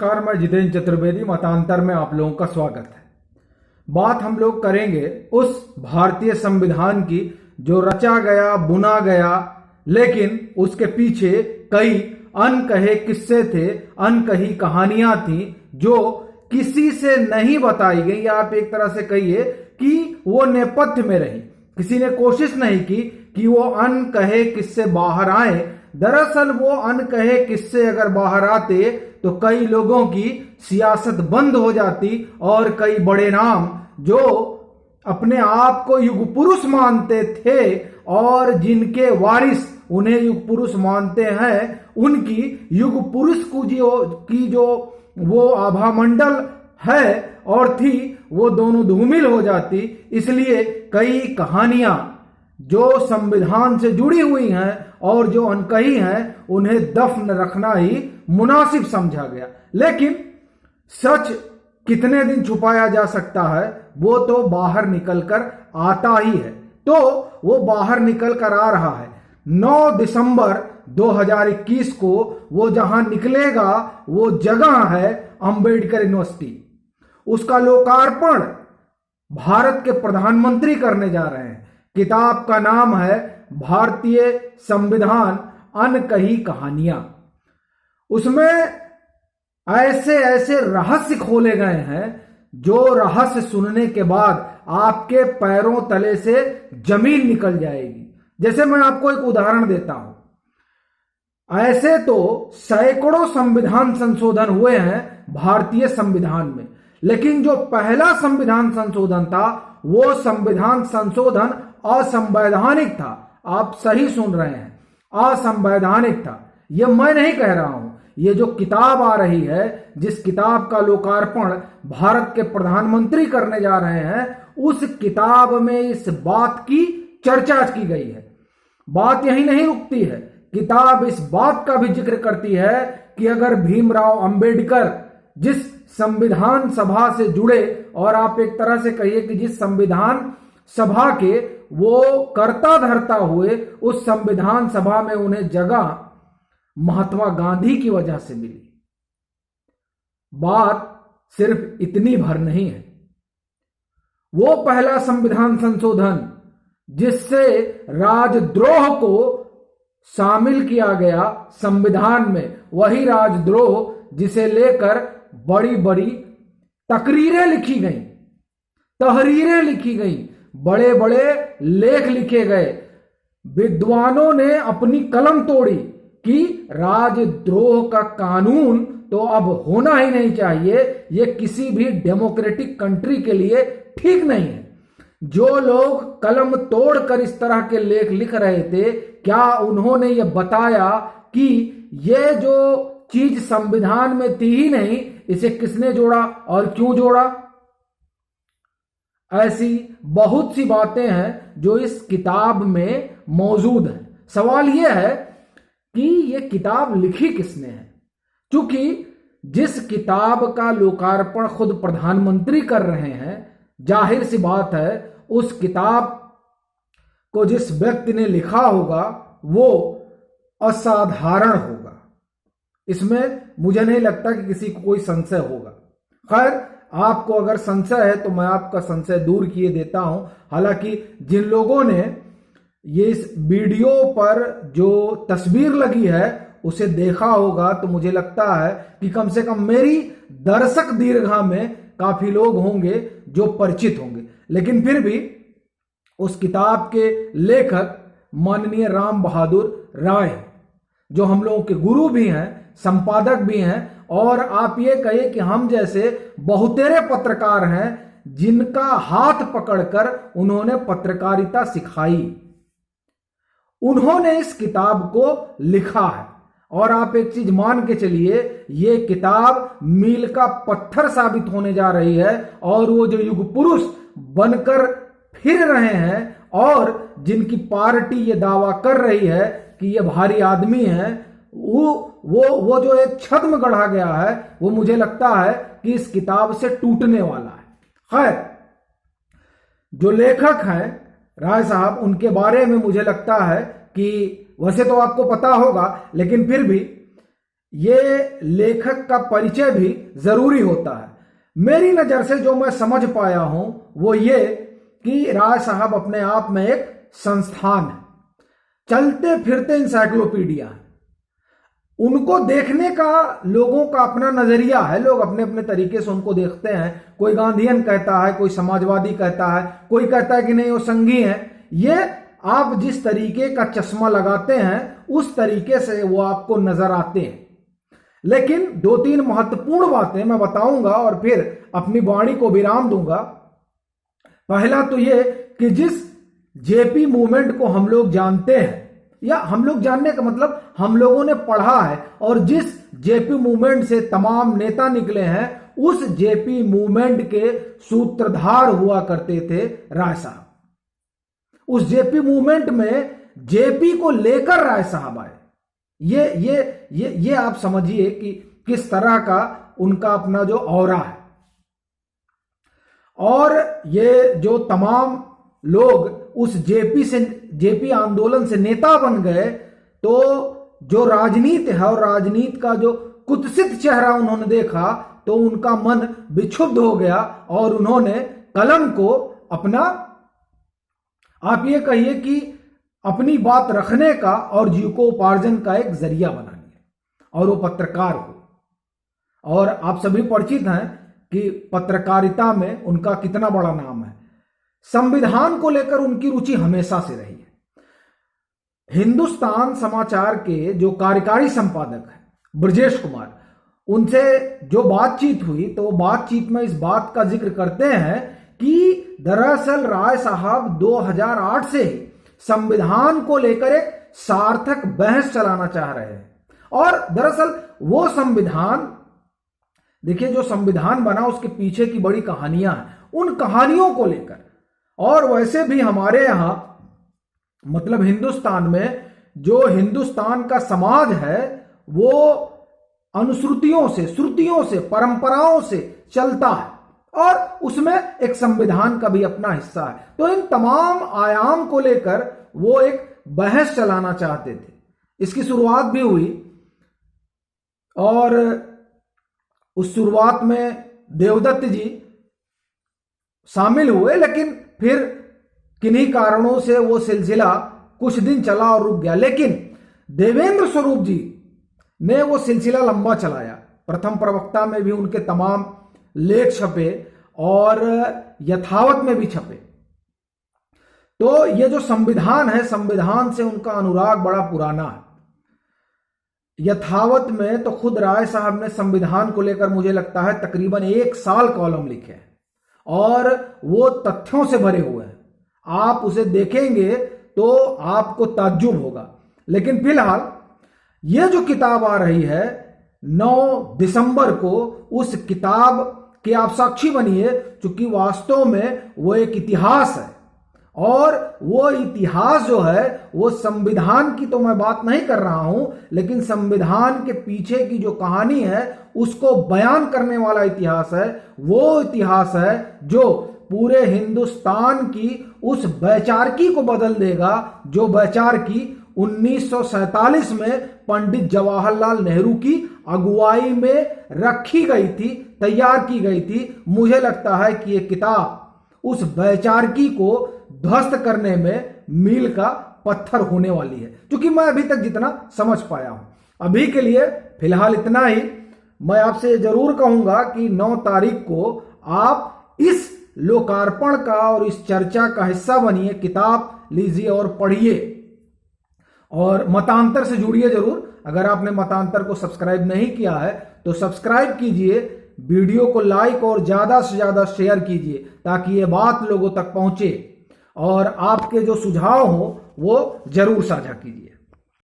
नमस्कार, मैं जितेंद्र चतुर्वेदी। मतांतर में आप लोगों का स्वागत है। बात हम लोग करेंगे उस भारतीय संविधान की जो रचा गया, बुना गया, लेकिन उसके पीछे कई अनकहे किस्से थे, अनकही कहानियां थी जो किसी से नहीं बताई गई, या आप एक तरह से कहिए कि वो नेपथ्य में रही। किसी ने कोशिश नहीं की कि वो अनकहे किस्से बाहर आए। दरअसल वो अनकहे किस्से अगर बाहर आते तो कई लोगों की सियासत बंद हो जाती और कई बड़े नाम जो अपने आप को युग पुरुष मानते थे और जिनके वारिस उन्हें युग पुरुष मानते हैं, उनकी युग पुरुष की जो वो आभामंडल है और थी, वो दोनों धूमिल हो जाती। इसलिए कई कहानियां जो संविधान से जुड़ी हुई हैं और जो अनकही हैं, उन्हें दफन रखना ही मुनासिब समझा गया। लेकिन सच कितने दिन छुपाया जा सकता है, वो तो बाहर निकलकर आता ही है। तो वो बाहर निकलकर आ रहा है। 9 दिसंबर 2021 को वो जहां निकलेगा, वो जगह है अंबेडकर यूनिवर्सिटी। उसका लोकार्पण भारत के प्रधानमंत्री करने जा रहे हैं। किताब का नाम है भारतीय संविधान अनकही कहानियां। उसमें ऐसे ऐसे रहस्य खोले गए हैं जो रहस्य सुनने के बाद आपके पैरों तले से जमीन निकल जाएगी। जैसे मैं आपको एक उदाहरण देता हूं। ऐसे तो सैकड़ों संविधान संशोधन हुए हैं भारतीय संविधान में, लेकिन जो पहला संविधान संशोधन था वो संविधान संशोधन असंवैधानिक था। आप सही सुन रहे हैं, असंवैधानिक था। यह मैं नहीं कह रहा हूं, ये जो किताब आ रही है, जिस किताब का लोकार्पण भारत के प्रधानमंत्री करने जा रहे हैं, उस किताब में इस बात की चर्चा की गई है। बात यही नहीं रुकती है, किताब इस बात का भी जिक्र करती है कि अगर भीमराव अंबेडकर जिस संविधान सभा से जुड़े, और आप एक तरह से कहिए कि जिस संविधान सभा के वो कर्ता धर्ता हुए, उस संविधान सभा में उन्हें जगह महात्मा गांधी की वजह से मिली। बात सिर्फ इतनी भर नहीं है। वो पहला संविधान संशोधन जिससे राजद्रोह को शामिल किया गया संविधान में, वही राजद्रोह जिसे लेकर बड़ी बड़ी तकरीरें लिखी गई, तहरीरें लिखी गई, बड़े बड़े लेख लिखे गए। विद्वानों ने अपनी कलम तोड़ी कि राजद्रोह का कानून तो अब होना ही नहीं चाहिए, ये किसी भी डेमोक्रेटिक कंट्री के लिए ठीक नहीं है। जो लोग कलम तोड़कर इस तरह के लेख लिख रहे थे, क्या उन्होंने ये बताया कि ये जो चीज संविधान में थी ही नहीं, इसे किसने जोड़ा और क्यों जोड़ा? ऐसी बहुत सी बातें हैं जो इस किताब में मौजूद हैं। सवाल यह है कि यह किताब लिखी किसने है? क्योंकि जिस किताब का लोकार्पण खुद प्रधानमंत्री कर रहे हैं, जाहिर सी बात है उस किताब को जिस व्यक्ति ने लिखा होगा वो असाधारण होगा। इसमें मुझे नहीं लगता कि किसी को कोई संशय होगा। खैर, आपको अगर संशय है तो मैं आपका संशय दूर किए देता हूं। हालांकि जिन लोगों ने ये इस वीडियो पर जो तस्वीर लगी है उसे देखा होगा, तो मुझे लगता है कि कम से कम मेरी दर्शक दीर्घा में काफी लोग होंगे जो परिचित होंगे। लेकिन फिर भी उस किताब के लेखक माननीय राम बहादुर राय, जो हम लोगों के गुरु भी हैं, संपादक भी हैं, और आप ये कहिए कि हम जैसे बहुतेरे पत्रकार हैं जिनका हाथ पकड़कर उन्होंने पत्रकारिता सिखाई। उन्होंने इस किताब को लिखा है और आप एक चीज मान के चलिए, ये किताब मील का पत्थर साबित होने जा रही है। और वो जो युग पुरुष बनकर फिर रहे हैं और जिनकी पार्टी ये दावा कर रही है कि ये भारी आदमी है, वो जो एक छद्म गढ़ा गया है, वो मुझे लगता है कि इस किताब से टूटने वाला है। खैर, जो लेखक हैं राय साहब, उनके बारे में मुझे लगता है कि वैसे तो आपको पता होगा, लेकिन फिर भी ये लेखक का परिचय भी जरूरी होता है। मेरी नजर से जो मैं समझ पाया हूं वो ये कि राय साहब अपने आप में एक संस्थान है, चलते फिरते इंसाइक्लोपीडिया है। उनको देखने का लोगों का अपना नजरिया है, लोग अपने अपने तरीके से उनको देखते हैं। कोई गांधीयन कहता है, कोई समाजवादी कहता है, कोई कहता है कि नहीं वो संघी है। ये आप जिस तरीके का चश्मा लगाते हैं उस तरीके से वो आपको नजर आते हैं। लेकिन दो तीन महत्वपूर्ण बातें मैं बताऊंगा और फिर अपनी वाणी को विराम दूंगा। पहला तो ये कि जिस जेपी मूवमेंट को हम लोग जानते हैं, या हम लोग जानने का मतलब हम लोगों ने पढ़ा है, और जिस जेपी मूवमेंट से तमाम नेता निकले हैं, उस जेपी मूवमेंट के सूत्रधार हुआ करते थे राय साहब। उस जेपी मूवमेंट में जेपी को लेकर राय साहब आए। ये आप समझिए कि किस तरह का उनका अपना जो ऑरा है। और ये जो तमाम लोग उस जेपी आंदोलन से नेता बन गए, तो जो राजनीति है और राजनीति का जो कुत्सित चेहरा उन्होंने देखा तो उनका मन विक्षुब्ध हो गया और उन्होंने कलम को अपना, आप ये कहिए कि अपनी बात रखने का और जीविकोपार्जन का एक जरिया बना लिया, और वो पत्रकार हो। और आप सभी परिचित हैं कि पत्रकारिता में उनका कितना बड़ा नाम है। संविधान को लेकर उनकी रुचि हमेशा से रही है। हिंदुस्तान समाचार के जो कार्यकारी संपादक हैं ब्रजेश कुमार, उनसे जो बातचीत हुई तो वो बातचीत में इस बात का जिक्र करते हैं कि दरअसल राय साहब 2008 से ही संविधान को लेकर एक सार्थक बहस चलाना चाह रहे हैं। और दरअसल वो संविधान, देखिए जो संविधान बना उसके पीछे की बड़ी कहानियां हैं, उन कहानियों को लेकर। और वैसे भी हमारे यहां मतलब हिंदुस्तान में जो हिंदुस्तान का समाज है वो अनुश्रुतियों से, श्रुतियों से, परंपराओं से चलता है, और उसमें एक संविधान का भी अपना हिस्सा है। तो इन तमाम आयाम को लेकर वो एक बहस चलाना चाहते थे। इसकी शुरुआत भी हुई और उस शुरुआत में देवदत्त जी शामिल हुए, लेकिन फिर किन्हीं कारणों से वो सिलसिला कुछ दिन चला और रुक गया। लेकिन देवेंद्र स्वरूप जी ने वो सिलसिला लंबा चलाया। प्रथम प्रवक्ता में भी उनके तमाम लेख छपे और यथावत में भी छपे। तो ये जो संविधान है, संविधान से उनका अनुराग बड़ा पुराना है। यथावत में तो खुद राय साहब ने संविधान को लेकर मुझे लगता है तकरीबन 1 साल कॉलम लिखे हैं, और वो तथ्यों से भरे हुए हैं। आप उसे देखेंगे तो आपको ताज्जुब होगा। लेकिन फिलहाल ये जो किताब आ रही है 9 दिसंबर को, उस किताब के आप साक्षी बनिए, क्योंकि वास्तव में वो एक इतिहास है। और वो इतिहास जो है वो संविधान की तो मैं बात नहीं कर रहा हूं, लेकिन संविधान के पीछे की जो कहानी है उसको बयान करने वाला इतिहास है। वो इतिहास है जो पूरे हिंदुस्तान की उस वैचारिकी को बदल देगा, जो वैचारिकी 1947 में पंडित जवाहरलाल नेहरू की अगुवाई में रखी गई थी, तैयार की गई थी। मुझे लगता है कि ये किताब उस वैचारिकी को ध्वस्त करने में मील का पत्थर होने वाली है, क्योंकि मैं अभी तक जितना समझ पाया हूं। अभी के लिए फिलहाल इतना ही। मैं आपसे जरूर कहूंगा कि 9 तारीख को आप इस लोकार्पण का और इस चर्चा का हिस्सा बनिए, किताब लीजिए और पढ़िए, और मतांतर से जुड़िए जरूर। अगर आपने मतांतर को सब्सक्राइब नहीं किया है तो सब्सक्राइब कीजिए, वीडियो को लाइक और ज्यादा से ज्यादा शेयर कीजिए ताकि ये बात लोगों तक पहुंचे, और आपके जो सुझाव हो वो जरूर साझा कीजिए।